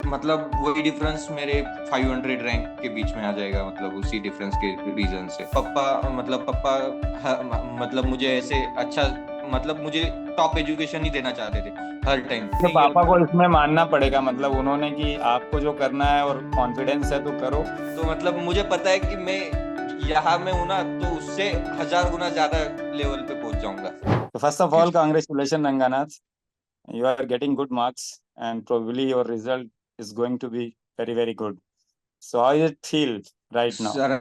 मतलब वही डिफरेंस मेरे 500 रैंक के बीच में आ जाएगा, मतलब उसी डिफरेंस के रीजन से। पापा मतलब मुझे ऐसे अच्छा, मतलब मुझे टॉप एजुकेशन ही देना चाहते थे हर टाइम। तो नहीं ये पापा होता, को इसमें मानना पड़ेगा, मतलब उन्होंने कि आपको जो करना है और कॉन्फिडेंस है तो करो। तो मतलब मुझे पता है कि मैं यहाँ में हूँ ना, तो उससे 1000 गुना ज्यादा लेवल पे पहुंच जाऊंगा। तो first of all congratulation Ranganath, you are getting good marks and probably your result is going to be very very good. So how does it feel right now? Sir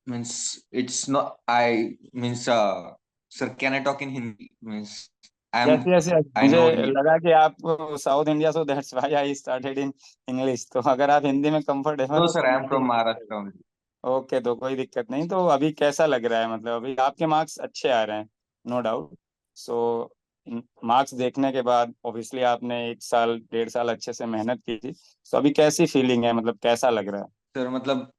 means it's not I means sir can I talk in Hindi means I am yes yes yes, I मुझे no. लगा कि आप south India, so that's why I started in English. तो अगर आप हिंदी में comfortable no हो sir, तो आई मैं एम भी। फ्रॉम महाराष्ट्र। ओके, तो कोई दिक्कत नहीं। तो अभी कैसा लग रहा है, मतलब अभी आपके मार्क्स अच्छे आ रहे हैं, नो डाउट। सो मार्क्स देखने के बाद ऑब्वियसली आपने 1 साल 1.5 साल अच्छे से मेहनत की थी। तो अभी कैसी फीलिंग है, मतलब कैसा लग रहा है? सर मतलब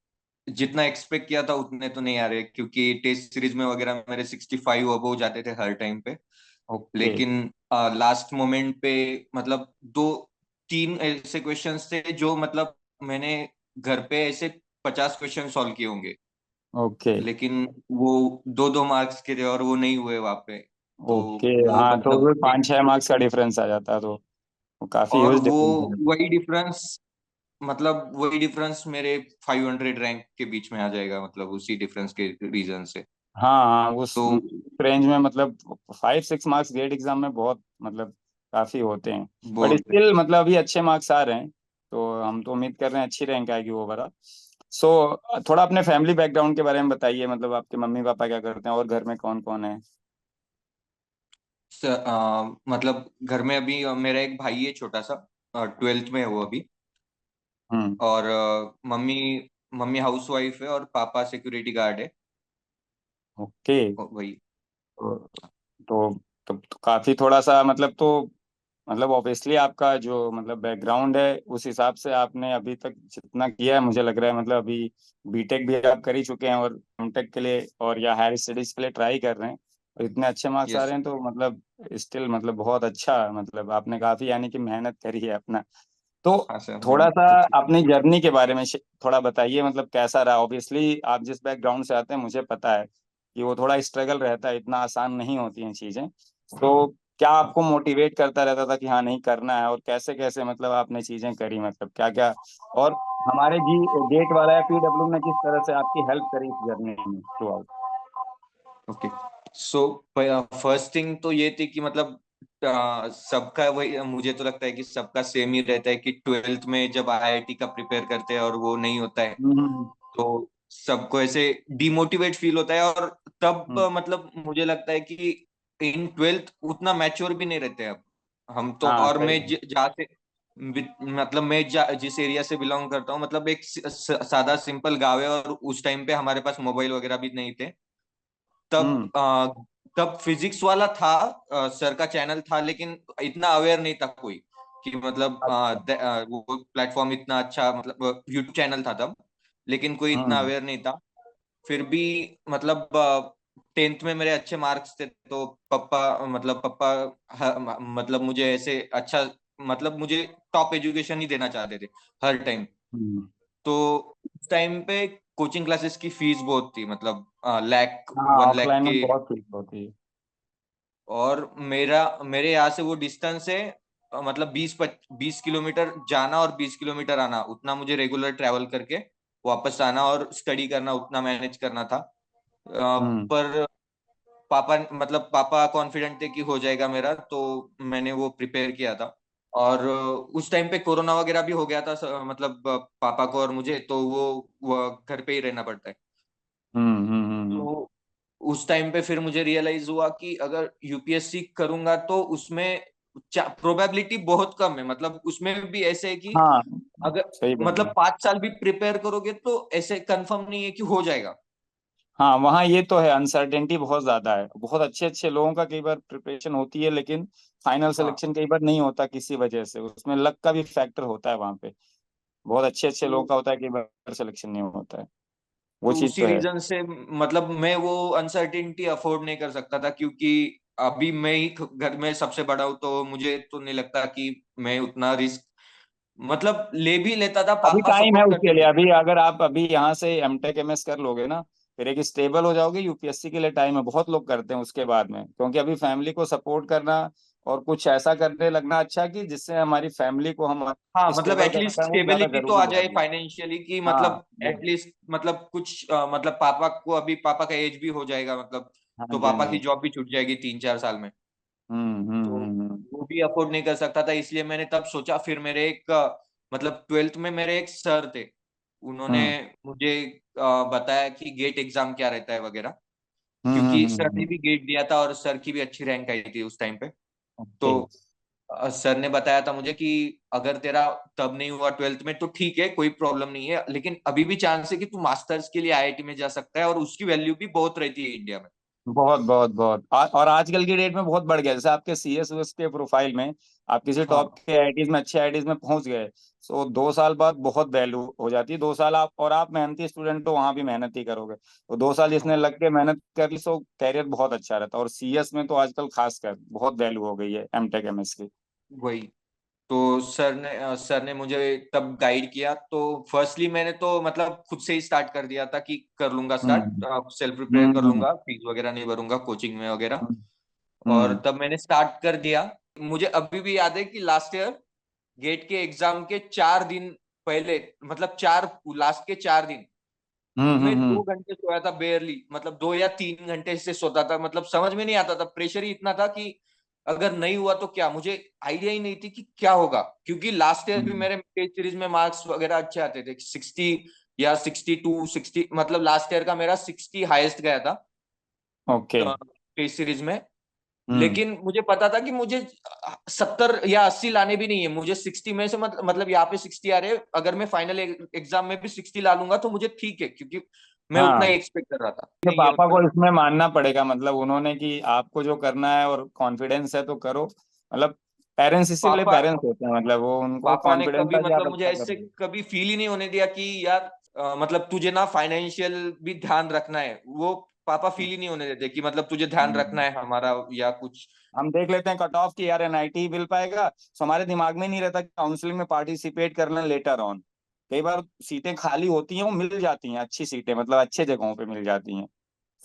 जितना एक्सपेक्ट किया था उतने तो नहीं आ रहे, क्योंकि टेस्ट सीरीज में वगैरह मेरे 65 अबव जाते थे हर टाइम पे। ओके। लेकिन लास्ट मोमेंट पे मतलब दो तीन ऐसे क्वेश्चंस थे जो मतलब मैंने घर पे ऐसे 50 क्वेश्चन सॉल्व किए होंगे, ओके। लेकिन वो 2-2 मार्क्स के थे और वो नहीं हुए वहां पे। तो ओके। वो हाँ, तो मतलब वो एक, 5-6 मार्क्स का डिफरेंस आ जाता है, तो वो काफी और ह्यूज वो डिफरेंस आ जाता है। वही डिफरेंस, मतलब वही डिफरेंस मेरे 500 रैंक के बीच में आ जाएगा, मतलब उसी डिफरेंस के रीजन से। हाँ हाँ, उस तो रेंज में मतलब 5-6 मार्क्स गेट एग्जाम में बहुत मतलब काफी होते हैं। बट बहुत। स्टिल मतलब अभी अच्छे मार्क्स आ रहे हैं, तो हम तो उम्मीद कर रहे हैं अच्छी रैंक आएगी वो बड़ा। सो थोड़ा अपने फैमिली बैकग्राउंड के बारे में बताइए, मतलब आपके मम्मी पापा क्या करते हैं और घर में कौन कौन है? मतलब घर में अभी मेरा एक भाई है छोटा सा, 12th में है वो अभी। हम्म। और मम्मी मम्मी हाउस वाइफ है और पापा सिक्योरिटी गार्ड है। ओके। वही। तो तो काफी थोड़ा सा मतलब, तो मतलब ऑब्वियसली आपका जो मतलब बैकग्राउंड है उस हिसाब से आपने अभी तक जितना किया है, मुझे लग रहा है मतलब अभी बीटेक भी आप कर ही चुके हैं और एमटेक के लिए और या हायर स्टडीज के लिए ट्राई कर रहे हैं, और इतने अच्छे मार्क्स आ यस। रहे हैं, तो मतलब स्टिल मतलब बहुत अच्छा, मतलब आपने काफी यानी कि मेहनत करी है अपना। तो हाँ सर, थोड़ा मेहनत सा तो ठीक है। अपनी जर्नी के बारे में थोड़ा बताइए, मतलब कैसा रहा। ऑब्वियसली आप जिस बैकग्राउंड से आते हैं मुझे पता है कि वो थोड़ा स्ट्रगल रहता है, इतना आसान नहीं होती हैं चीजें। तो क्या आपको मोटिवेट करता रहता था कि हाँ नहीं करना है, और कैसे कैसे मतलब आपने चीजें करी, मतलब क्या क्या, और हमारे जी गेट वाला है पीडब्ल्यू ने किस तरह से आपकी हेल्प करी इस जर्नी में through out? Okay. So first thing तो ये थी कि मतलब सबका वही, मुझे तो लगता है कि सबका सेम ही रहता है कि 12th में जब आईआईटी का प्रिपेयर करते हैं और वो नहीं होता है, हम्म। तो सबको ऐसे डिमोटिवेट फील होता है। और तब हम्म। मतलब मुझे लगता है कि इन 12th उतना मैच्योर भी नहीं रहते अब हम तो। हाँ और सही मैं है। जहाँ से मतलब मैं जिस एरिया से बिलोंग करता हूँ, मतलब एक सादा सिंपल गांव है, और उस टाइम पे हमारे पास मोबाइल वगैरह भी नहीं थे। तब हम्म। तब फिजिक्स वाला था, सर का चैनल था, लेकिन इतना अवेयर नहीं था कोई कि मतलब अच्छा। वो प्लेटफॉर्म इतना अच्छा, मतलब यूट्यूब चैनल था तब, लेकिन कोई इतना हम्म। अवेयर नहीं था। फिर भी मतलब 10th में मेरे अच्छे मार्क्स थे, तो पापा मतलब मुझे ऐसे अच्छा, मतलब मुझे टॉप एजुकेशन ही देना चाहते थे हर टाइम। हम्म। तो उस टाइम पे कोचिंग क्लासेस की फीस बहुत थी, मतलब लाख हाँ, 1 लाख ऑफलाइन में के। बहुत फीस होती है। और मेरे यहाँ से वो डिस्टेंस है, मतलब 20 किलोमीटर जाना और 20 किलोमीटर आना, उतना मुझे रेगुलर ट्रैवल करके वापस आना और स्टडी करना, उतना मैनेज करना था। हम्म। पर पापा कॉन्फिडेंट थे कि हो जाएगा मेरा, तो मैंने वो प्रिपेयर किया था। और उस टाइम पे कोरोना वगैरह भी हो गया था, मतलब पापा को और मुझे, तो वो घर पे ही रहना पड़ता है। तो उस टाइम पे फिर मुझे रियलाइज हुआ कि अगर यूपीएससी करूंगा तो उसमें प्रोबेबिलिटी बहुत कम है, मतलब उसमें भी ऐसे है कि हाँ अगर सही बात मतलब है। 5 साल भी प्रिपेयर करोगे तो ऐसे कंफर्म नहीं है कि हो जाएगा। हाँ, वहाँ ये तो है, अनसर्टेनिटी बहुत ज्यादा है, बहुत अच्छे अच्छे लोगों का कई बार प्रिपरेशन होती है लेकिन फाइनल हाँ। सिलेक्शन कई बार नहीं होता किसी वजह से, उसमें लक का भी फैक्टर होता है वहाँ पे। बहुत अच्छे अच्छे तो लोगों का होता है, कई बार सिलेक्शन नहीं होता है। वो तो चीज उसी तो है। रीजन से मतलब मैं वो अनसर्टेनिटी अफोर्ड नहीं कर सकता था, क्योंकि अभी मैं ही घर में सबसे बड़ा हूँ, तो मुझे तो नहीं लगता कि मैं उतना रिस्क मतलब ले भी लेता था, अभी पापा टाइम है सपोर्ट उसके करते लिए। थे। अभी अगर आप अभी यहाँ से एमटेक एमएस कर लोगे ना, फिर एक स्टेबल हो जाओगे, यूपीएससी के लिए टाइम है। बहुत लोग करते हैं उसके बाद में, क्योंकि अभी फैमिली को सपोर्ट करना और कुछ ऐसा करने लगना अच्छा, कि जिससे हमारी फैमिली को हम हाँ मतलब स्टेबल एटलीस्ट करना है, वो ज्यादा स्टेबिलिटी तो आ जरूरी है जाए अभी। फाइनेंशियली, कि हाँ मतलब वो। एटलीस्ट मतलब कुछ मतलब पापा को अभी पापा का एज भी हो जाएगा मतलब, हाँ तो जी, हाँ पापा की जी। जॉब भी छूट जाएगी 3-4 साल में। तो हम्म। वो भी अफोर्ड नहीं कर सकता था, इसलिए मैंने तब सोचा। फिर मेरे एक मतलब ट्वेल्थ में मेरे एक सर थे, उन्होंने हम्म मुझे बताया कि गेट एग्जाम क्या रहता है वगैरह, क्योंकि सर ने हम्म। भी गेट दिया था और सर की भी अच्छी रैंक आई थी उस टाइम पे। ओके। तो सर ने बताया था मुझे कि अगर तेरा तब नहीं हुआ ट्वेल्थ में तो ठीक है, कोई प्रॉब्लम नहीं है, लेकिन अभी भी चांस है कि तू मास्टर्स के लिए आईआईटी में जा सकता है, और उसकी वैल्यू भी बहुत रहती है इंडिया में। बहुत बहुत बहुत और आजकल की डेट में बहुत बढ़ गया। जैसे आपके सीएस वीएस के प्रोफाइल में आप किसी टॉप हाँ के आईआईटीज में, अच्छे आईआईटीज में पहुंच गए, सो 2 साल बाद बहुत वैल्यू हो जाती है। 2 साल आप, और आप मेहनती स्टूडेंट तो वहां भी मेहनत ही करोगे, तो 2 साल जिसने हाँ लग के मेहनत कर ली, सो कैरियर बहुत अच्छा रहता है। और सीएस में तो आजकल खासकर बहुत वैल्यू हो गई है एमटेक एमएस की। वही। तो सर ने मुझे तब गाइड किया, तो फर्स्टली मैंने तो मतलब खुद से ही स्टार्ट कर दिया था कि कर लूंगा हम्म स्टार्ट, सेल्फ प्रिपेयर कर हम्म लूंगा, फीस वगैरह नहीं भरूंगा कोचिंग में वगैरह। हम्म और हम्म तब मैंने स्टार्ट कर दिया। मुझे अभी भी याद है कि लास्ट ईयर गेट के एग्जाम के 4 दिन पहले, मतलब चार लास्ट के 4 दिन मैं हम्म। 2 घंटे सोया था बेयरली, मतलब 2 या 3 घंटे से सोता था, मतलब समझ में नहीं आता था, प्रेशर ही इतना था कि अगर नहीं हुआ तो क्या, मुझे आइडिया ही नहीं थी कि क्या होगा, क्योंकि लास्ट ईयर भी हम्म। मेरे टेस्ट सीरीज में मार्क्स वगैरह अच्छे आते थे, 60 या 62, 60, मतलब लास्ट ईयर का मेरा 60 हाईएस्ट गया था ओके। टेस्ट सीरीज में। हम्म। लेकिन मुझे पता था कि मुझे 70 या 80 लाने भी नहीं है, मुझे 60 में से मतलब यहाँ पे 60 आ रहे हैं, अगर मैं फाइनल एग्जाम में भी 60 ला लूंगा तो मुझे ठीक है, क्योंकि मैं उतना हाँ, ही एक्सपेक्ट कर रहा था, तो नहीं है पापा को उतना। इसमें मानना पड़ेगा, मतलब उन्होंने कि आपको जो करना है और कॉन्फिडेंस है तो करो। मतलब पेरेंट्स इसीलिए पापा पेरेंट्स होते हैं, मतलब वो उनको पापा ने कॉन्फिडेंस कभी था कि आप मतलब मुझे अच्छा ऐसे करोगे। कभी फील ही नहीं होने दिया कि यार मतलब तुझे ना फाइनेंशियल भी ध्यान रखना है, वो पापा फील ही नहीं होने देते कि मतलब तुझे ध्यान रखना हम्म। है हमारा या कुछ। हम देख लेते हैं कट ऑफ की, यार एनआईटी मिल पाएगा, तो हमारे दिमाग में नहीं रहता कि काउंसलिंग में पार्टिसिपेट करना लेटर ऑन। कई बार सीटें खाली होती हैं, वो मिल जाती हैं, अच्छी सीटें मतलब अच्छे जगहों पे मिल जाती हैं।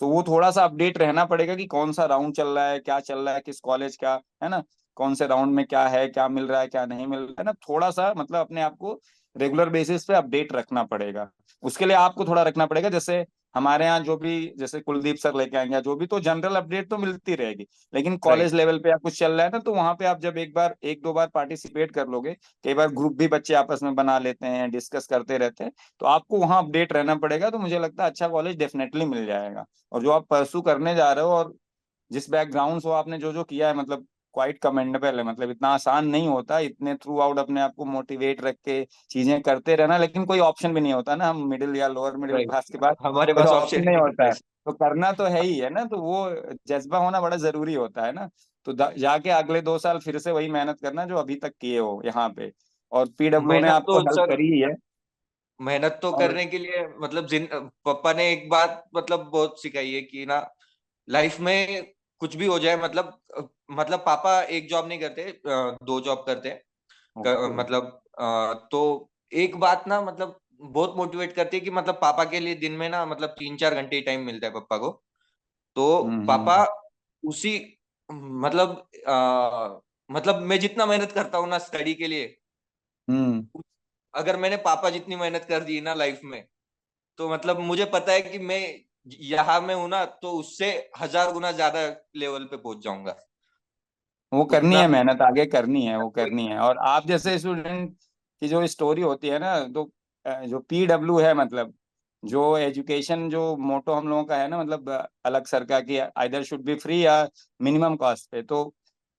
तो वो थोड़ा सा अपडेट रहना पड़ेगा कि कौन सा राउंड चल रहा है, क्या चल रहा है, किस कॉलेज का है ना, कौन से राउंड में क्या है, क्या मिल रहा है, क्या नहीं मिल रहा है ना। थोड़ा सा मतलब अपने आप को रेगुलर बेसिस पे अपडेट रखना पड़ेगा। उसके लिए आपको थोड़ा रखना पड़ेगा। जैसे हमारे यहाँ जो भी, जैसे कुलदीप सर लेके आएंगे जो भी, तो जनरल अपडेट तो मिलती रहेगी। लेकिन राइट। कॉलेज लेवल पे आप कुछ चल रहा है ना, तो वहां पे आप जब एक बार एक दो बार पार्टिसिपेट कर लोगे, कई बार ग्रुप भी बच्चे आपस में बना लेते हैं, डिस्कस करते रहते हैं, तो आपको वहाँ अपडेट रहना पड़ेगा। तो मुझे लगता है अच्छा कॉलेज डेफिनेटली मिल जाएगा। और जो आप परसू करने जा रहे हो, और जिस बैकग्राउंड से आपने जो जो किया है, मतलब क्वाइट कमेंडेबल है। मतलब इतना आसान नहीं होता इतने थ्रू आउट अपने आप को मोटिवेट रख के चीजें करते रहना। लेकिन कोई ऑप्शन भी नहीं होता ना, हम मिडिल या लोअर मिडिल राइट, क्लास के पास हमारे कोई पास ऑप्शन ऑप्शन ही नहीं नहीं होता होता है, है। तो करना तो है ही है ना। तो वो जज्बा होना बड़ा जरूरी होता है ना। तो जाके अगले 2 साल फिर से वही मेहनत करना जो अभी तक किए हो यहाँ पे। और पीडब्ल्यू ने मेहनत आपको तो हेल्प सर, करी ही है। मेहनत तो और करने के लिए मतलब जिन पापा ने एक बात मतलब बहुत सिखाई है कि ना, लाइफ में कुछ भी हो जाए, मतलब पापा एक जॉब नहीं करते, 2 जॉब करते हैं। ओके। मतलब तो एक बात ना मतलब बहुत मोटिवेट करती है कि मतलब पापा के लिए दिन में ना मतलब 3-4 घंटे ही टाइम मिलता है पापा को। तो पापा हम्म उसी मतलब मतलब मैं जितना मेहनत करता हूँ ना स्टडी के लिए, हम्म। अगर मैंने पापा जितनी मेहनत कर दी ना लाइफ में, तो मतलब मुझे पता है कि मैं यहाँ में हूं ना, तो उससे 1000 गुना ज्यादा लेवल पे पहुंच जाऊंगा। वो करनी उतना है मेहनत, आगे करनी है, वो कोई। करनी है। और आप जैसे स्टूडेंट की जो स्टोरी होती है ना, तो जो पीडब्ल्यू है, मतलब जो एजुकेशन जो मोटो हम लोगों का है ना, मतलब अलग सर का कि आइदर शुड बी फ्री या मिनिमम कॉस्ट पे, तो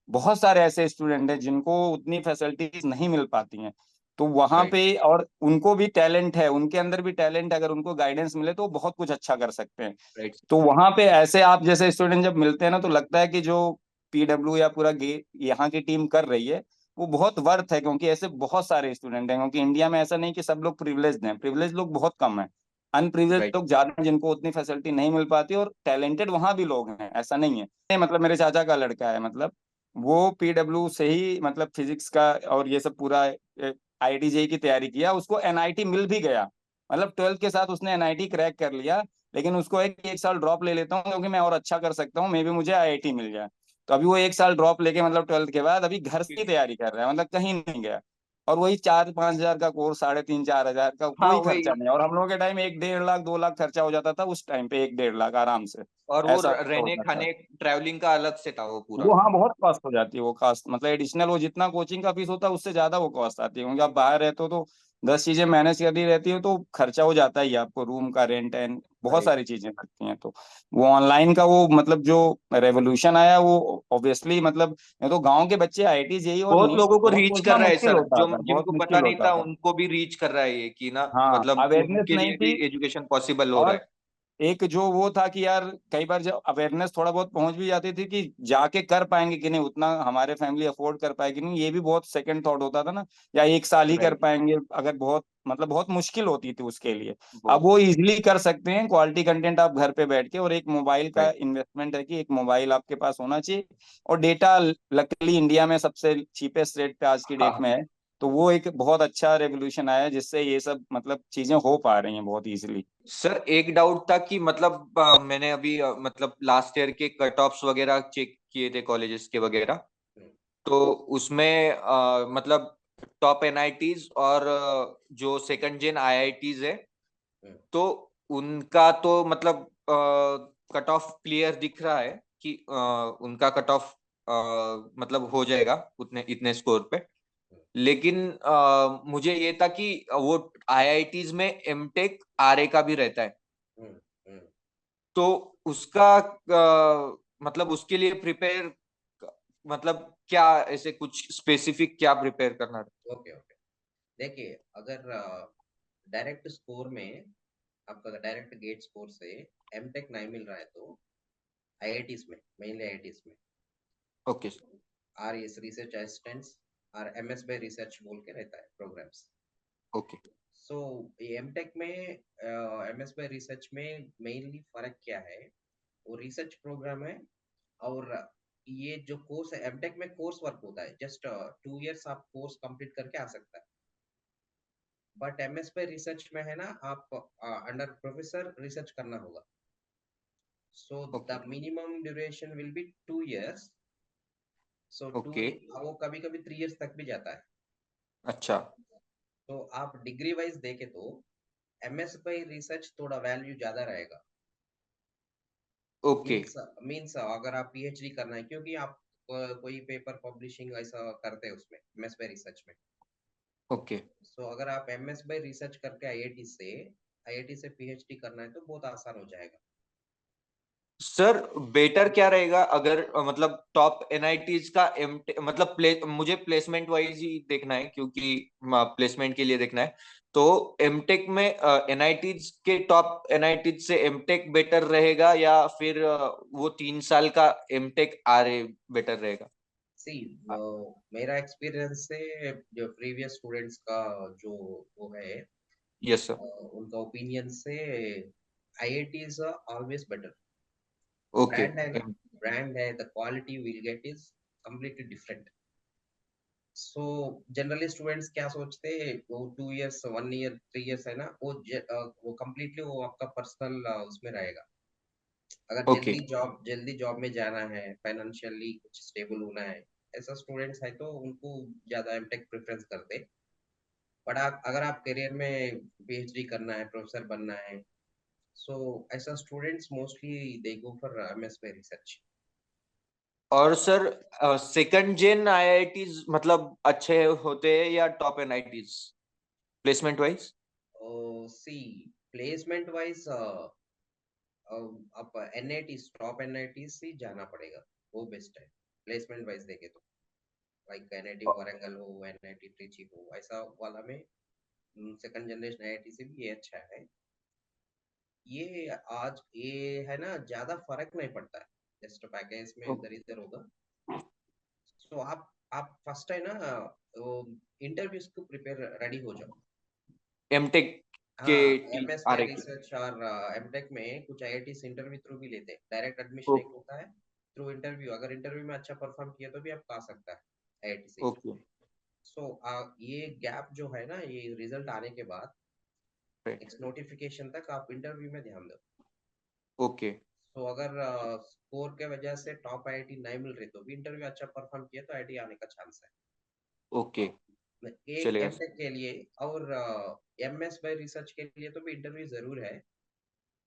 बहुत सारे ऐसे स्टूडेंट हैं जिनको उतनी फैसिलिटीज नहीं मिल पाती हैं। तो वहां राइट। पे, और उनको भी टैलेंट है, उनके अंदर भी टैलेंट है, अगर उनको गाइडेंस मिले तो वो बहुत कुछ अच्छा कर सकते हैं। राइट। तो वहां पे ऐसे आप जैसे स्टूडेंट जब मिलते हैं ना, तो लगता है कि जो पीडब्ल्यू या पूरा गे यहाँ की टीम कर रही है, वो बहुत वर्थ है। क्योंकि ऐसे बहुत सारे स्टूडेंट हैं, क्योंकि इंडिया में ऐसा नहीं कि सब लोग प्रिविलेज्ड हैं, प्रिविलेज लोग बहुत कम है। Unprivileged right. लोग ज्यादा हैं, जिनको उतनी फैसिलिटी नहीं मिल पाती, और टैलेंटेड वहां भी लोग हैं, ऐसा नहीं है। मतलब मेरे चाचा का लड़का है, मतलब वो पीडब्ल्यू से ही मतलब फिजिक्स का और ये सब पूरा आईआईटी की तैयारी किया, उसको एनआईटी मिल भी गया। मतलब 12th के साथ उसने एनआईटी क्रैक कर लिया, लेकिन उसको एक साल ड्रॉप ले लेता हूँ क्योंकि मैं और अच्छा कर सकता हूँ, मे भी मुझे आईआईटी मिल जाए। तो अभी वो एक साल ड्रॉप लेके मतलब 12th के बाद अभी घर से ही तैयारी कर रहा है, मतलब कहीं नहीं गया। और वही 4-5 हजार का कोर्स, 3,500-4 हजार का, हाँ कोई वही। खर्चा नहीं। और हम लोगों के टाइम 1-1.5 लाख 2 लाख खर्चा हो जाता था उस टाइम पे, 1-1.5 लाख आराम से। और वो ऐसा रहने होता था। खाने ट्रैवलिंग का अलग से था वो पूरा। वो हाँ, बहुत कॉस्ट हो जाती है वो कॉस्ट, मतलब एडिशनल, वो जितना कोचिंग का फीस होता है उससे ज्यादा वो कॉस्ट आती है, क्योंकि आप बाहर रहते हो तो 10 चीजें मैनेज करनी रहती है, तो खर्चा हो जाता ही है आपको, रूम का रेंट एंड बहुत राइट। सारी चीजें लगती हैं। तो वो ऑनलाइन का वो मतलब जो रेवोल्यूशन आया वो ऑब्वियसली, मतलब ये तो गांव के बच्चे आईआईटी जेई और बहुत नीट लोगों को बहुत रीच कर सोचना रहा है मुश्किल सर, होता जो था, बहुत जिनको पता मुश्किल नहीं होता था था। उनको भी रीच कर रहा है ये कि ना, हाँ, मतलब अवेयरनेस उनके नहीं लिए भी थी। एजुकेशन पॉसिबल हो रहा और है। एक जो वो था कि यार कई बार जब अवेयरनेस थोड़ा बहुत पहुंच भी जाती थी कि जाके कर पाएंगे कि नहीं, उतना हमारे फैमिली अफोर्ड कर पाएगी नहीं, ये भी बहुत सेकंड थॉट होता था ना। या एक साल ही कर राइट। पाएंगे, अगर बहुत मतलब बहुत मुश्किल होती थी उसके लिए। अब बहुत। वो इजीली कर सकते हैं, क्वालिटी कंटेंट आप घर पे बैठ के, और एक मोबाइल का राइट। इन्वेस्टमेंट है कि एक मोबाइल आपके पास होना चाहिए, और डेटा लकीली इंडिया में सबसे चीपेस्ट रेट पे आज की डेट में हाँ है। तो वो एक बहुत अच्छा रेवोल्यूशन आया है, जिससे ये सब मतलब चीजें हो पा रही हैं बहुत इजीली। सर, एक डाउट था कि मतलब मैंने अभी मतलब लास्ट ईयर के कट ऑफ्स वगैरह चेक किए थे कॉलेजेस के वगैरह। तो उसमें मतलब टॉप एनआईटीज और जो सेकंड जेन आईआईटीज है, तो उनका तो मतलब कट ऑफ क्लियर दिख रहा है कि उनका कट ऑफ मतलब हो जाएगा उतने इतने स्कोर पे। लेकिन मुझे ये था कि वो आईआईटीज में एमटेक आरए का भी रहता है, तो उसका मतलब उसके लिए प्रिपेयर, मतलब क्या ऐसे कुछ स्पेसिफिक क्या प्रिपेयर करना ओके ओके, देखिए अगर डायरेक्ट स्कोर में आपका डायरेक्ट गेट स्कोर से एमटेक नहीं मिल रहा है तो आईआईटीज में, मेनली आईआईटीज में है? Okay. R S research assistants और एमएस बाय रिसर्च बोल के रहता है प्रोग्राम्स। ओके। सो एमटेक में एमएस बाय रिसर्च में मेनली फर्क क्या है, वो रिसर्च प्रोग्राम है। और ये जो कोर्स है एमटेक में, कोर्स वर्क होता है, जस्ट 2 इयर्स आप कोर्स कंप्लीट करके आ सकता है। बट एमएस पे रिसर्च में है ना, आप अंडर प्रोफेसर रिसर्च करना होगा। So the okay. Minimum duration will be 2 years. So two, okay. वो कभी कभी 3 इयर्स तक भी जाता है। अच्छा। तो आप डिग्री वाइज देखे तो एमएस पे रिसर्च थोड़ा वैल्यू ज्यादा रहेगा। ओके। मीन्स मीन्स अगर आप पीएचडी करना है, क्योंकि आप कोई पेपर पब्लिशिंग ऐसा करते हैं उसमें एमएस पे रिसर्च में। ओके। सो अगर आप एमएस बाय रिसर्च करके आईआईटी से पीएचडी करना है तो बहुत आसान हो जाएगा। सर, बेटर क्या रहेगा अगर मतलब टॉप एनआईटीज का एम मतलब मुझे प्लेसमेंट वाइज ही देखना है, क्योंकि प्लेसमेंट के लिए देखना है। तो एमटेक में एनआईटीज के टॉप एनआईटीज से एमटेक बेटर रहेगा, या फिर वो 3 साल का एमटेक आरए बेटर रहेगा? सी, मेरा एक्सपीरियंस से जो प्रीवियस स्टूडेंट्स का जो वो है, यस सर। उनका ओपिनियन से IIT is always better. Okay. Brand है ना, ब्रांड है, the quality will get is completely different. So generally students क्या सोचते हैं, वो 2 इयर्स 1 ईयर 3 इयर्स है ना, वो कम्प्लीटली वो आपका पर्सनल उसमें रहेगा। अगर ओके। जल्दी जॉब में जाना है, फाइनेंशियली कुछ स्टेबल होना है, ऐसा स्टूडेंट्स है तो उनको ज्यादा एमटेक प्रेफरेंस करते। बट आप अगर आप करियर में पीएचडी करना है, प्रोफेसर बनना है, सो ऐसा students mostly they go for MS पे रिसर्च। और सर, सेकंड जेन आईआईटीज मतलब अच्छे होते हैं या टॉप एनआईटीज प्लेसमेंट वाइज? सी, प्लेसमेंट वाइज आप एनआईटी, टॉप एनआईटी से जाना पड़ेगा, वो बेस्ट है प्लेसमेंट वाइज देखे तो। लाइक एनआईटी वारंगल हो, एनआईटी ट्रिची हो, ऐसा वाला में सेकंड जनरेशन आईआईटी से भी ये अच्छा है। ये आज ये है ना, ज्यादा फर्क नहीं पड़ता है, जस्ट पैकेज में उधर इधर होगा। सो आप फर्स्ट है ना, इंटरव्यूज को प्रिपेयर रेडी हो जाओ। एमटेक के हाँ, एमएस आ बाय रहे हैं? रिसर्च और एमटेक में कुछ आईआईटीज इंटरव्यू थ्रू भी लेते हैं, डायरेक्ट एडमिशन एक होता है, थ्रू इंटरव्यू, अगर इंटरव्यू में अच्छा परफॉर्म किया तो भी आप पा सकता है आईआईटी से। ओके सो ये गैप जो है ना, ये रिजल्ट आने के बाद राइट नेक्स्ट नोटिफिकेशन तक आप इंटरव्यू में ध्यान दो। ओके तो अगर स्कोर के वजह से टॉप आईआईटी नहीं मिल रही तो भी इंटरव्यू अच्छा परफॉर्म किया तो आईआईटी आने का चांस है। ओके एक चलेगा सर। एमटेक के लिए और एमएस बाय रिसर्च के लिए तो भी इंटरव्यू जरूर है,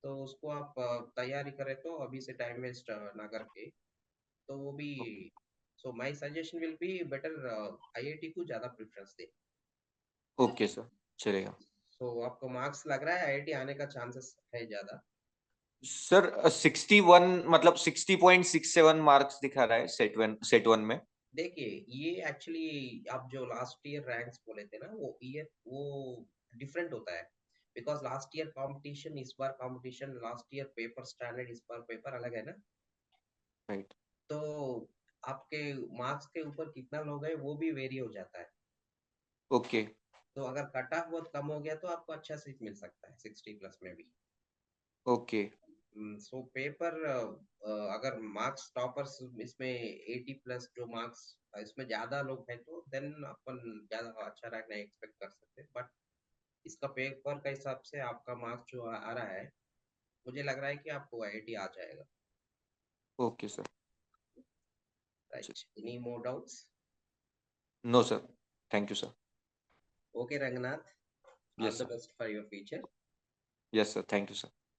तो उसको आप तैयारी करें तो अभी से टाइम वेस्ट ना करके, तो वो भी। So my suggestion will be better IIT को ज्यादा प्रेफरेंस दे। ओके सर चलेगा। सो आपको मार्क्स लग रहा है आईआईटी आने का चांसेस है ज्यादा? सर 61 मतलब 60.67 मार्क्स दिखा रहा है सेट वन में। देखिए, ये एक्चुअली आप जो लास्ट ईयर रैंक्स बोले थे ना, वो डिफरेंट होता है, बिकॉज लास्ट ईयर कंपटीशन, इस बार competition, last year paper standard, इस बार पेपर अलग है ना। राइट तो आपके मार्क्स के ऊपर कितना लोग है वो भी वेरी हो जाता है। ओके तो अगर कट ऑफ बहुत कम हो गया तो आपको अच्छा सीट मिल सकता है 60 प्लस में भी। ओके सो पेपर अगर मार्क्स टॉपर्स इसमें 80 प्लस जो मार्क्स, इसमें ज्यादा लोग हैं तो देन अपन ज्यादा अच्छा रैंक नहीं एक्सपेक्ट कर सकते, बट इसका पेपर का हिसाब से आपका मार्क्स जो आ रहा है, मुझे लग रहा है कि आपको आईआईटी आ जाएगा। Okay sir. Right, any more doubts? No sir thank you sir. Okay Ranganath, all yes the sir best for your future. Yes sir thank you sir.